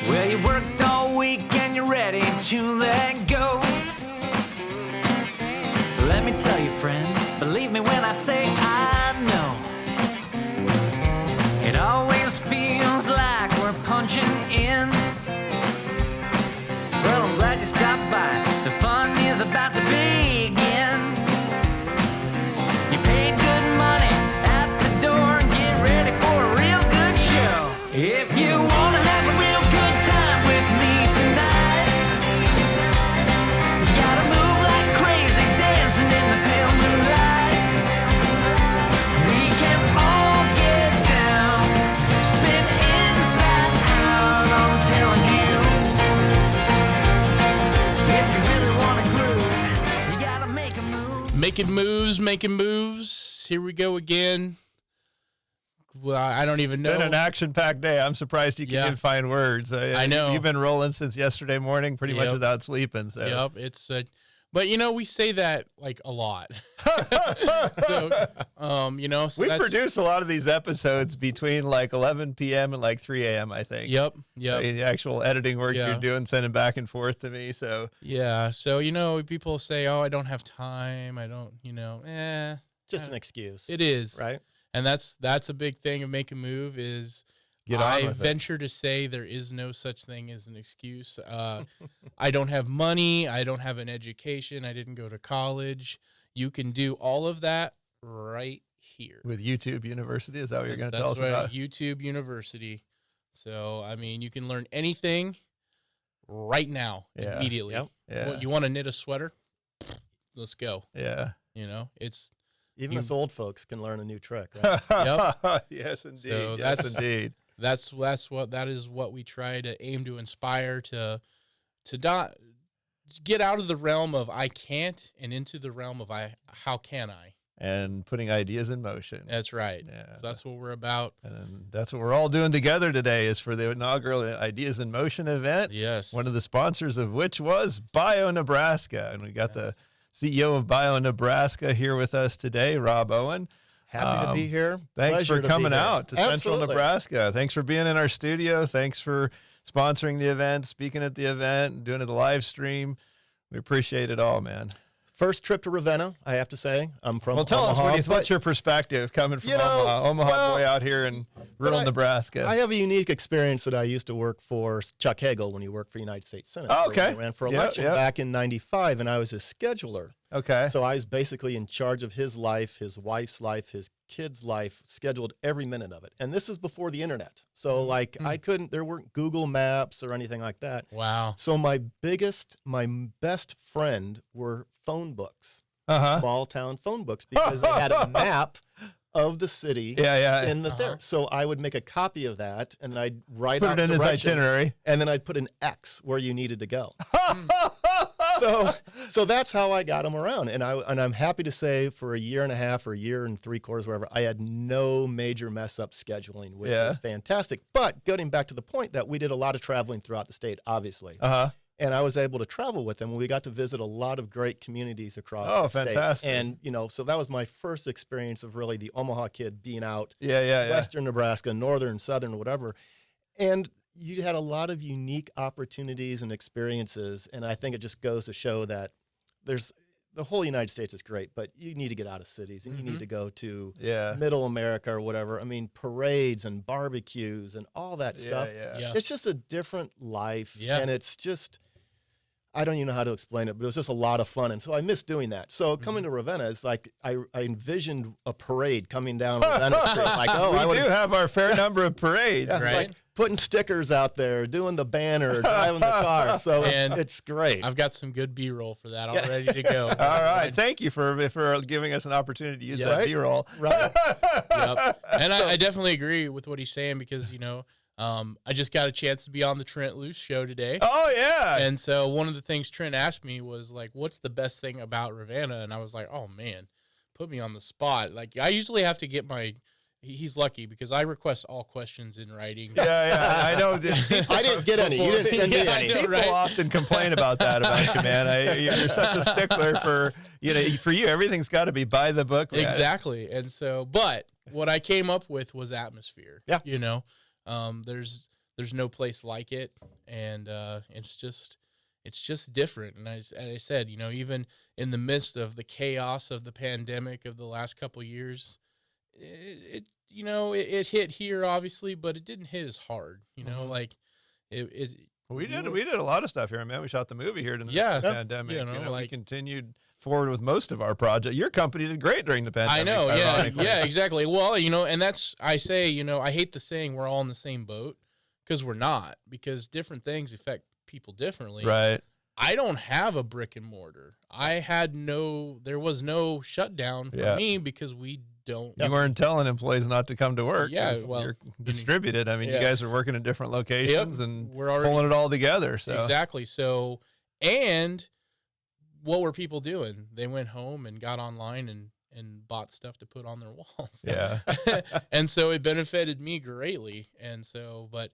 Well, you worked all week and you're ready to let go. Let me tell you, friend, believe me when I say I know. It always feels like we're punching in. Well, I'm glad you stopped by. The fun is about to begin. You paid good money at the door and get ready for a real good show. If you wanna have a real good time with me tonight, you gotta move like crazy, dancing in the pale moonlight. We can all get down, spin inside out, I'm telling you. If you really wanna groove, you gotta make a move. Making moves. Here we go again. Well, I don't even know. It's been an action-packed day. I'm surprised you can even find words. I know. You've been rolling since yesterday morning, pretty much Yep. without sleeping. So. Yep, it's but you know, we say that like a lot. So, you know, so We that's, produce a lot of these episodes between like 11 p.m. and like 3 a.m., I think. Yep. The actual editing work Yeah. you're doing, sending back and forth to me. So Yeah, so you know, people say, "Oh, I don't have time. I don't, Just an excuse. It is. Right? And that's a big thing of Make a Move is Get on I with it. venture to say there is no such thing as an excuse. I don't have money. I don't have an education. I didn't go to college. You can do all of that right here. with YouTube University, is that what you're going to tell us That's right, about? YouTube University. So, I mean, you can learn anything right now, Yeah. immediately. Yep. Yeah. You want to knit a sweater? Let's go. Yeah. You know, it's Even You- us old folks can learn a new trick, right? Yes, indeed. So yes, that's- indeed. that is what we try to aim to inspire to not get out of the realm of I can't and into the realm of how can I? And putting ideas in motion. That's right. Yeah. So that's what we're about. And that's what we're all doing together today is for the inaugural Ideas in Motion event. Yes. One of the sponsors of which was Bio Nebraska. And we got the CEO of Bio Nebraska here with us today, Rob Owen. Happy to be here. Thanks Pleasure for to be coming here. out to Central Absolutely. Nebraska. Thanks for being in our studio. Thanks for sponsoring the event, speaking at the event, doing the live stream. We appreciate it all, man. First trip to Ravenna, I have to say. I'm from Well, tell us, Omaha, what's your perspective coming from You know, Omaha well, boy out here in rural Nebraska? I have a unique experience that I used to work for Chuck Hagel when he worked for United States Senate. Oh, okay. I ran for Yeah, election yeah. back in 95, and I was his scheduler. Okay. So I was basically in charge of his life, his wife's life, his kids' life, scheduled every minute of it. And this is before the internet. So like there weren't Google Maps or anything like that. Wow. So my best friend were phone books, Uh-huh. small town phone books, because they had a map of the city Yeah. in the there. So I would make a copy of that and I'd write Put out it in his directions, itinerary. and then I'd put an X where you needed to go. So that's how I got them around, and I'm happy to say for a year and a half or a year and 3/4, wherever, I had no major mess up scheduling, which is fantastic. But getting back to the point that we did a lot of traveling throughout the state, obviously, Uh-huh. and I was able to travel with them. We got to visit a lot of great communities across Oh, the state. fantastic. And so that was my first experience of really the Omaha kid being out, Yeah. Western Nebraska, Northern, Southern, whatever, and you had a lot of unique opportunities and experiences, and I think it just goes to show that the whole United States is great, but you need to get out of cities and you need to go to middle America or whatever. I mean, parades and barbecues and all that stuff. Yeah. It's just a different life, Yeah. and it's just, I don't even know how to explain it, but it was just a lot of fun, and so I miss doing that. So coming to Ravenna, it's like I envisioned a parade coming down Ravenna Street. Like, We do have our fair number of parades. yeah, Right. like putting stickers out there, doing the banner, driving the car. So And it's great. I've got some good B-roll for that all ready to go. All right. Thank you for giving us an opportunity to use that Right. B-roll. Right. Yep. And I definitely agree with what he's saying because, I just got a chance to be on the Trent Loose show today. Oh, yeah. And so one of the things Trent asked me was like, what's the best thing about Ravenna? And I was like, oh man, put me on the spot. Like I usually have to get he's lucky because I request all questions in writing. Yeah. I know. I didn't get any. You didn't send me Yeah, I any. know. People right? often complain about that about you, man. You're such a stickler for you. Everything's got to be by the book. Right? Exactly. And so, but what I came up with was atmosphere. Yeah. There's there's no place like it, and it's just different. And as I said, even in the midst of the chaos of the pandemic of the last couple of years, it hit here obviously, but it didn't hit as hard. Like it. We did a lot of stuff here, man. We shot the movie here during the pandemic. We continued forward with most of our project. Your company did great during the pandemic. I know, yeah, exactly. Well, and that's, I say, I hate the saying we're all in the same boat, because we're not, because different things affect people differently. Right. I don't have a brick and mortar. There was no shutdown for me because we don't. You weren't telling employees not to come to work. Yeah, well, you're distributed. I mean, you guys are working in different locations and we're already pulling it all together. So exactly. So, and what were people doing? They went home and got online and bought stuff to put on their walls. Yeah. And so it benefited me greatly. And so, but,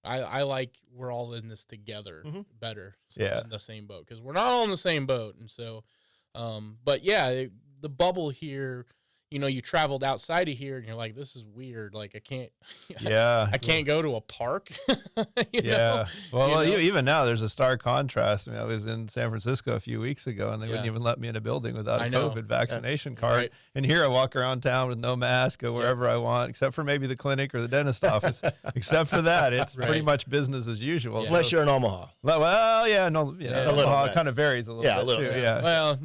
I like, we're all in this together better. In the same boat, because we're not all in the same boat. And so, but yeah, the bubble here, you traveled outside of here and you're like, this is weird. Like, I can't, I can't go to a park. Well, even now there's a stark contrast. I mean, I was in San Francisco a few weeks ago and they wouldn't even let me in a building without a COVID vaccination card. Right. And here I walk around town with no mask, go wherever I want, except for maybe the clinic or the dentist office. Except for that, it's pretty much business as usual. Unless you're in Omaha. Well, Omaha kind of varies a little bit too. Yeah. Well,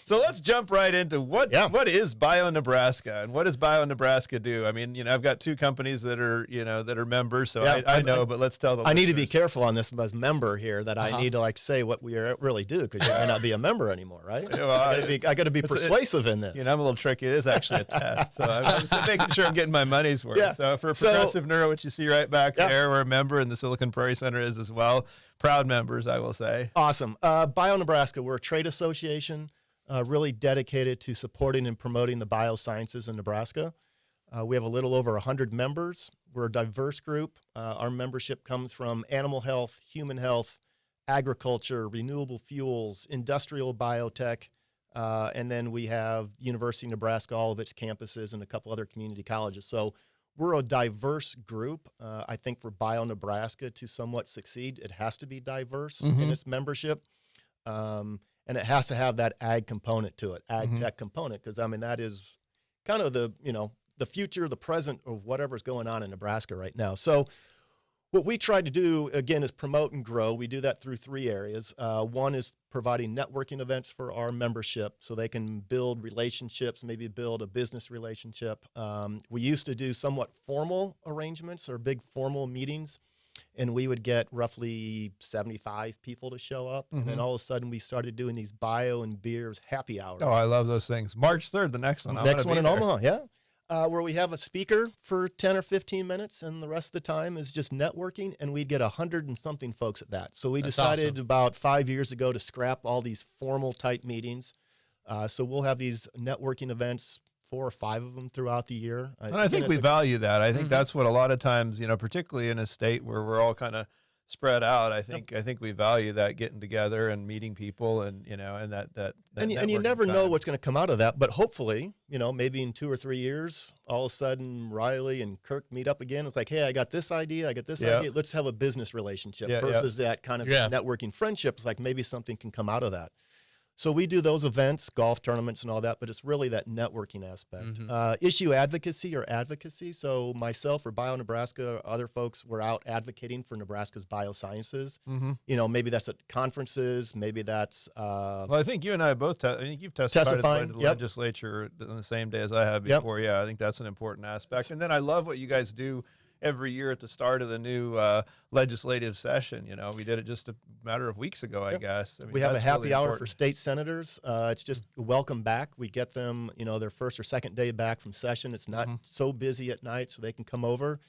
so let's jump right into what is Bio Nebraska and what does Bio Nebraska do? I mean, I've got two companies that are members, so I know, but let's tell them. I need to be careful on this as member here that I need to say what we really do, because you may not be a member anymore, right? I got to be persuasive in this. I'm a little tricky. It is actually a test, so I'm just making sure I'm getting my money's worth. Yeah. So for Progressive Neuro, which you see right back there, we're a member, and the Silicon Prairie Center is as well. Proud members, I will say. Awesome. Bio Nebraska, we're a trade association really dedicated to supporting and promoting the biosciences in Nebraska. We have a little over 100 members. We're a diverse group. Our membership comes from animal health, human health, agriculture, renewable fuels, industrial biotech, and then we have University of Nebraska, all of its campuses, and a couple other community colleges. So we're a diverse group. I think for Bio Nebraska to somewhat succeed, it has to be diverse in its membership. And it has to have that ag component to it, ag tech component, because, that is kind of the future, the present of whatever's going on in Nebraska right now. So what we try to do, again, is promote and grow. We do that through three areas. One is providing networking events for our membership so they can build relationships, maybe build a business relationship. We used to do somewhat formal arrangements or big formal meetings, and we would get roughly 75 people to show up. And then all of a sudden we started doing these bio and beers happy hours. Oh, I love those things. March 3rd, the next one. Next one in Omaha, where we have a speaker for 10 or 15 minutes, and the rest of the time is just networking, and we'd get 100 and something folks at that. So we decided about 5 years ago to scrap all these formal type meetings. So we'll have these networking events, 4 or 5 of them throughout the year. And I think we value that. I think that's what a lot of times, particularly in a state where we're all kind of spread out. I think we value that, getting together and meeting people, and and that and you never know what's going to come out of that. But hopefully, maybe in 2 or 3 years, all of a sudden Riley and Kirk meet up again. It's like, hey, I got this idea. idea. Let's have a business relationship versus that kind of networking friendships. Like maybe something can come out of that. So we do those events, golf tournaments and all that, but it's really that networking aspect. Issue advocacy. So myself or Bio Nebraska, other folks were out advocating for Nebraska's biosciences. Maybe that's at conferences, maybe that's... well, I think you and I both, I think you've testified to the legislature on the same day as I have before. Yeah, I think that's an important aspect. And then I love what you guys do every year at the start of the new legislative session. We did it just a matter of weeks ago, I guess. We have a happy hour for state senators. It's just welcome back. We get them, their first or second day back from session. It's not so busy at night, so they can come over.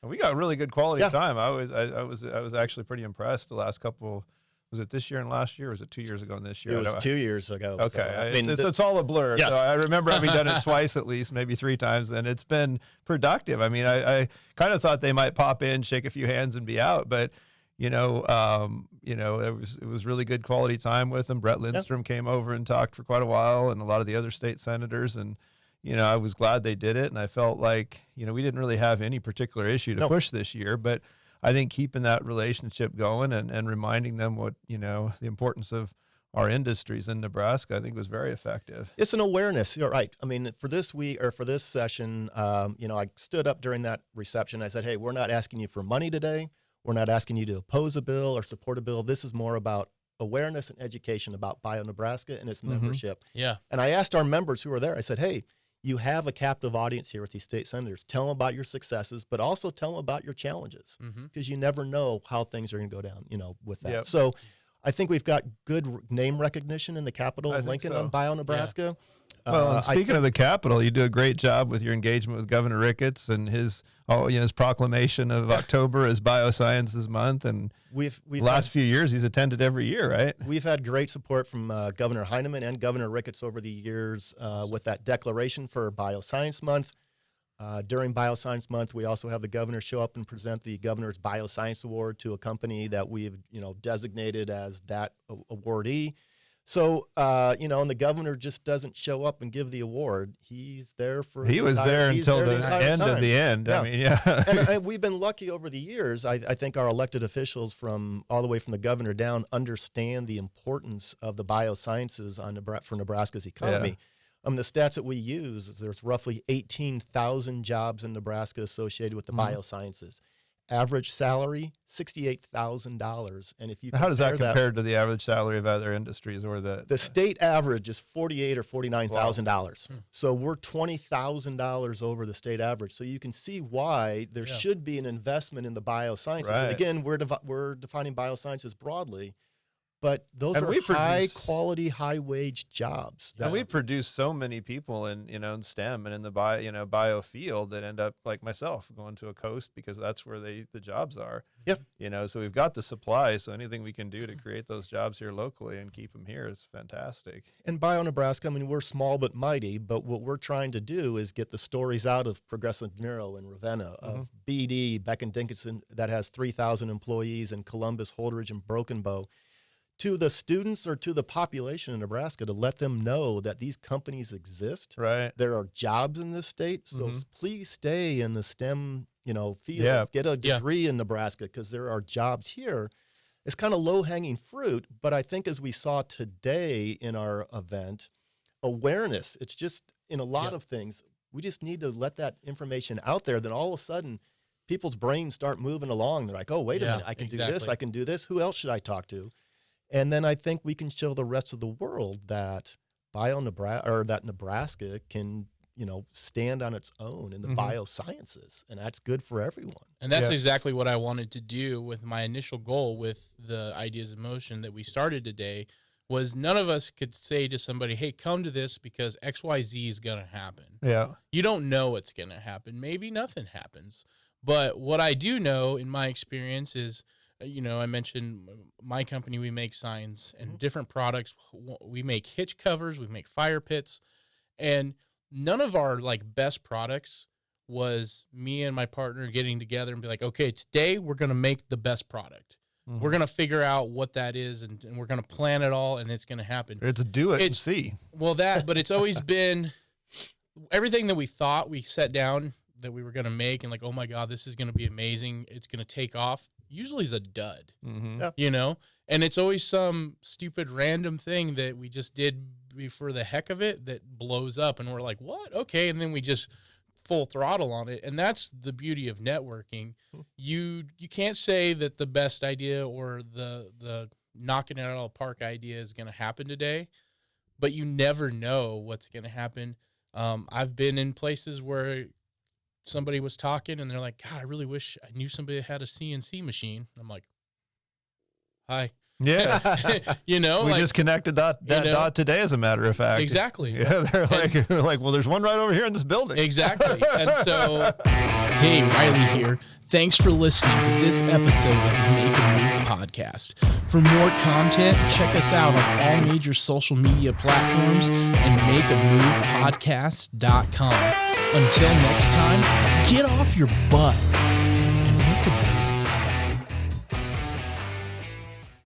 And we got really good quality time. I was actually pretty impressed the last couple. Was it this year and last year, or was it 2 years ago and this year? It was 2 years ago. Okay. So, it's all a blur. Yes. So I remember having done it twice at least, maybe 3 times, and it's been productive. I mean, I kind of thought they might pop in, shake a few hands, and be out, but it was really good quality time with them. Brett Lindstrom came over and talked for quite a while, and a lot of the other state senators, and I was glad they did it. And I felt like, we didn't really have any particular issue to push this year, but I think keeping that relationship going and reminding them what, the importance of our industries in Nebraska, I think was very effective. It's an awareness. You're right. I mean, for this week or for this session, I stood up during that reception. I said, hey, we're not asking you for money today. We're not asking you to oppose a bill or support a bill. This is more about awareness and education about BioNebraska and its membership. Yeah. And I asked our members who were there, I said, hey, you have a captive audience here with these state senators. Tell them about your successes, but also tell them about your challenges, because you never know how things are going to go down, with that. Yep. So I think we've got good name recognition in the Capitol of Lincoln on BioNebraska. Yeah. Well, and speaking of the Capitol, you do a great job with your engagement with Governor Ricketts and his proclamation of October as Biosciences Month. And we've last few years, he's attended every year, right? We've had great support from Governor Heineman and Governor Ricketts over the years with that declaration for Bioscience Month. During Bioscience Month, we also have the governor show up and present the Governor's Bioscience Award to a company that we've designated as that awardee. So, and the governor just doesn't show up and give the award. He's there for He was there until the end of the end. Yeah. I mean, yeah. And we've been lucky over the years. I think our elected officials from all the way from the governor down understand the importance of the biosciences for Nebraska's economy. Yeah. The stats that we use is there's roughly 18,000 jobs in Nebraska associated with the biosciences. Average salary, $68,000. And if you how does that compare to the average salary of other industries or the state average is $48,000 or $49,000. Wow. So we're $20,000 over the state average. So you can see why there should be an investment in the biosciences. Right. And again, we're defining biosciences broadly. But those are high-quality, high-wage jobs. And we produce so many people in STEM and in the bio field that end up like myself going to a coast because that's where the jobs are. Yep. So we've got the supply. So anything we can do to create those jobs here locally and keep them here is fantastic. And BioNebraska, we're small but mighty. But what we're trying to do is get the stories out of Progressive Neuro and Ravenna, of BD, Beck and Dickinson, that has 3,000 employees, and Columbus, Holdridge, and Broken Bow, to the students or to the population in Nebraska, to let them know that these companies exist. Right. There are jobs in this state. So please stay in the STEM, field. Yeah. Get a degree in Nebraska because there are jobs here. It's kind of low-hanging fruit, but I think as we saw today in our event, awareness, it's just in a lot of things, we just need to let that information out there. Then all of a sudden, people's brains start moving along. They're like, oh, wait a minute, I can do this, I can do this. Who else should I talk to? And then I think we can show the rest of the world that Nebraska can, stand on its own in the biosciences, and that's good for everyone. And that's exactly what I wanted to do with my initial goal with the Ideas in Motion that we started today. Was none of us could say to somebody, hey, come to this because XYZ is going to happen. Yeah. You don't know what's going to happen. Maybe nothing happens. But what I do know in my experience is, I mentioned my company, we make signs and different products. We make hitch covers, we make fire pits, and none of our best products was me and my partner getting together and be like, okay, today we're going to make the best product. We're going to figure out what that is, and we're going to plan it all, and it's going to happen. It's do it and see. Well, but it's always been everything that we thought we set down that we were going to make, and oh my God, this is going to be amazing. It's going to take off. Usually is a dud, and it's always some stupid random thing that we just did for the heck of it that blows up, and we're like, what? Okay. And then we just full throttle on it. And that's the beauty of networking. You can't say that the best idea or the knocking it out of the park idea is going to happen today, but you never know what's going to happen. I've been in places where somebody was talking and they're like, God, I really wish I knew somebody that had a CNC machine. I'm like, hi. Yeah. We just connected that dot today, as a matter of fact. Exactly. Yeah. They're like, well, there's one right over here in this building. Exactly. And so, hey, Riley here. Thanks for listening to this episode of the Make a Move podcast. For more content, check us out on all major social media platforms and makeamovepodcast.com. Until next time, get off your butt